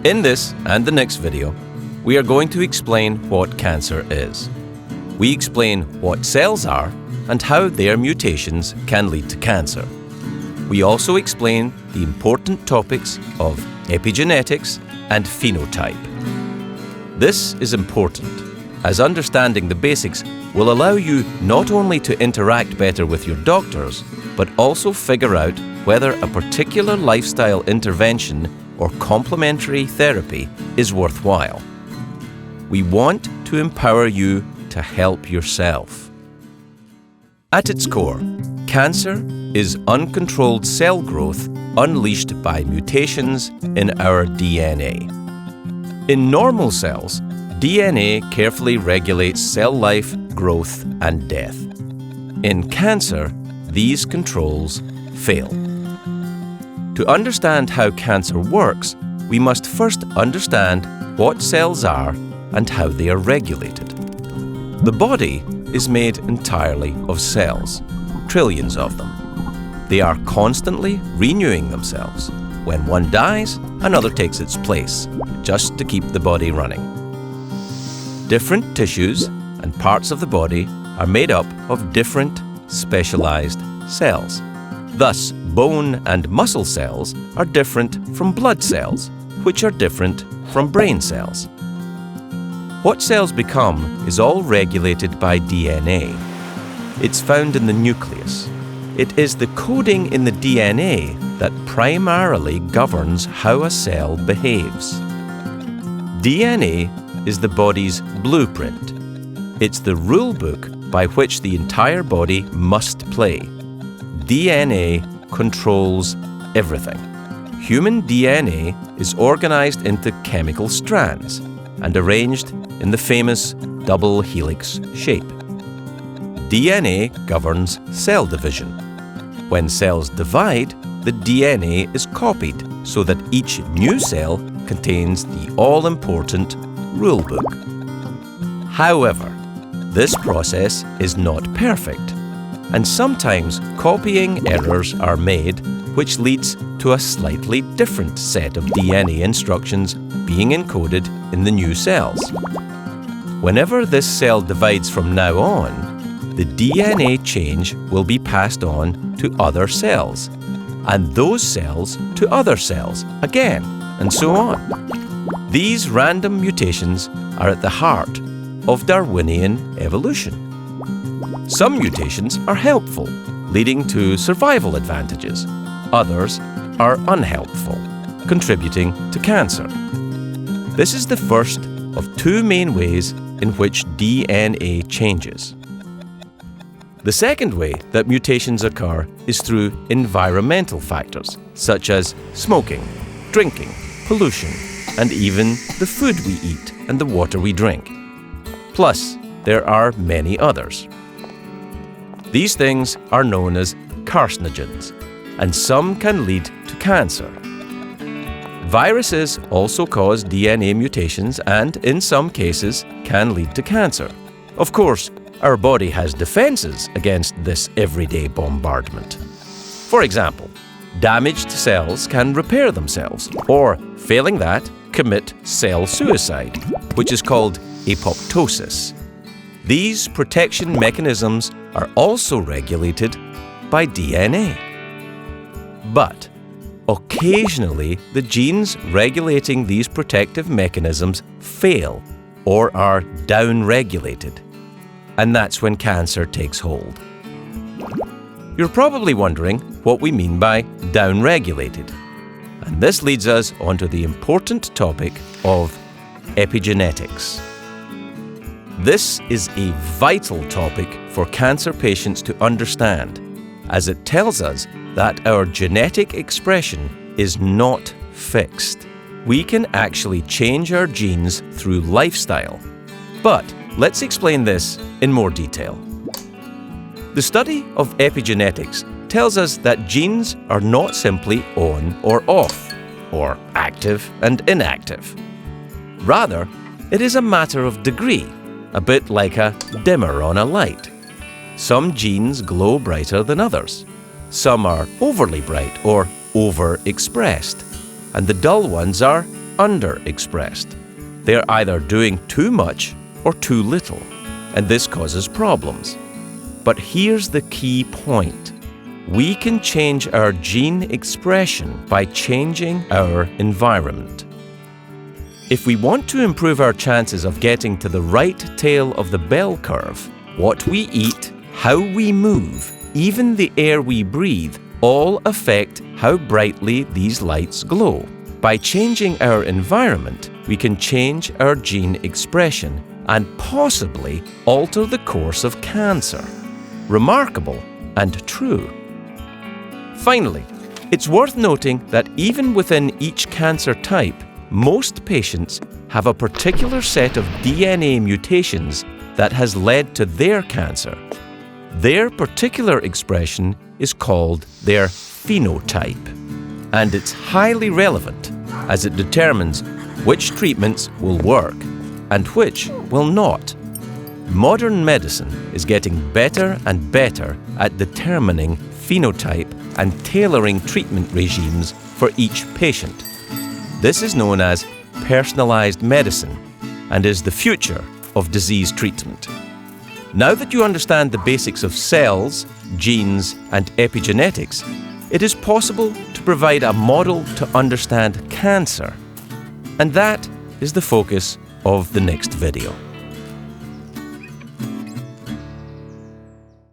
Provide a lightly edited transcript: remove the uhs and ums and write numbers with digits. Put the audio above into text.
In this and the next video, we are going to explain what cancer is. We explain what cells are and how their mutations can lead to cancer. We also explain the important topics of epigenetics and phenotype. This is important, as understanding the basics will allow you not only to interact better with your doctors, but also figure out whether a particular lifestyle intervention or complementary therapy is worthwhile. We want to empower you to help yourself. At its core, cancer is uncontrolled cell growth unleashed by mutations in our DNA. In normal cells, DNA carefully regulates cell life, growth, and death. In cancer, these controls fail. To understand how cancer works, we must first understand what cells are and how they are regulated. The body is made entirely of cells, trillions of them. They are constantly renewing themselves. When one dies, another takes its place, just to keep the body running. Different tissues and parts of the body are made up of different specialized cells. Thus, bone and muscle cells are different from blood cells, which are different from brain cells. What cells become is all regulated by DNA. It's found in the nucleus. It is the coding in the DNA that primarily governs how a cell behaves. DNA is the body's blueprint. It's the rule book by which the entire body must play. DNA controls everything. Human DNA is organized into chemical strands and arranged in the famous double helix shape. DNA governs cell division. When cells divide, the DNA is copied so that each new cell contains the all-important rule book. However, this process is not perfect, and sometimes copying errors are made, which leads to a slightly different set of DNA instructions being encoded in the new cells. Whenever this cell divides from now on, the DNA change will be passed on to other cells, and those cells to other cells again, and so on. These random mutations are at the heart of Darwinian evolution. Some mutations are helpful, leading to survival advantages. Others are unhelpful, contributing to cancer. This is the first of two main ways in which DNA changes. The second way that mutations occur is through environmental factors, such as smoking, drinking, pollution, and even the food we eat and the water we drink. Plus, there are many others. These things are known as carcinogens, and some can lead to cancer. Viruses also cause DNA mutations and, in some cases, can lead to cancer. Of course, our body has defenses against this everyday bombardment. For example, damaged cells can repair themselves, or, failing that, commit cell suicide, which is called apoptosis. These protection mechanisms are also regulated by DNA. But occasionally, the genes regulating these protective mechanisms fail or are downregulated, and that's when cancer takes hold. You're probably wondering what we mean by downregulated, and this leads us onto the important topic of epigenetics. This is a vital topic for cancer patients to understand, as it tells us that our genetic expression is not fixed. We can actually change our genes through lifestyle. But let's explain this in more detail. The study of epigenetics tells us that genes are not simply on or off, or active and inactive. Rather, it is a matter of degree, a bit like a dimmer on a light. Some genes glow brighter than others. Some are overly bright or overexpressed, and the dull ones are underexpressed. They're either doing too much or too little, and this causes problems. But here's the key point. We can change our gene expression by changing our environment. If we want to improve our chances of getting to the right tail of the bell curve, what we eat, how we move, even the air we breathe, all affect how brightly these lights glow. By changing our environment, we can change our gene expression and possibly alter the course of cancer. Remarkable and true. Finally, it's worth noting that even within each cancer type, most patients have a particular set of DNA mutations that has led to their cancer. Their particular expression is called their phenotype, and it's highly relevant as it determines which treatments will work and which will not. Modern medicine is getting better and better at determining phenotype and tailoring treatment regimes for each patient. This is known as personalized medicine and is the future of disease treatment. Now that you understand the basics of cells, genes, and epigenetics, it is possible to provide a model to understand cancer. And that is the focus of the next video.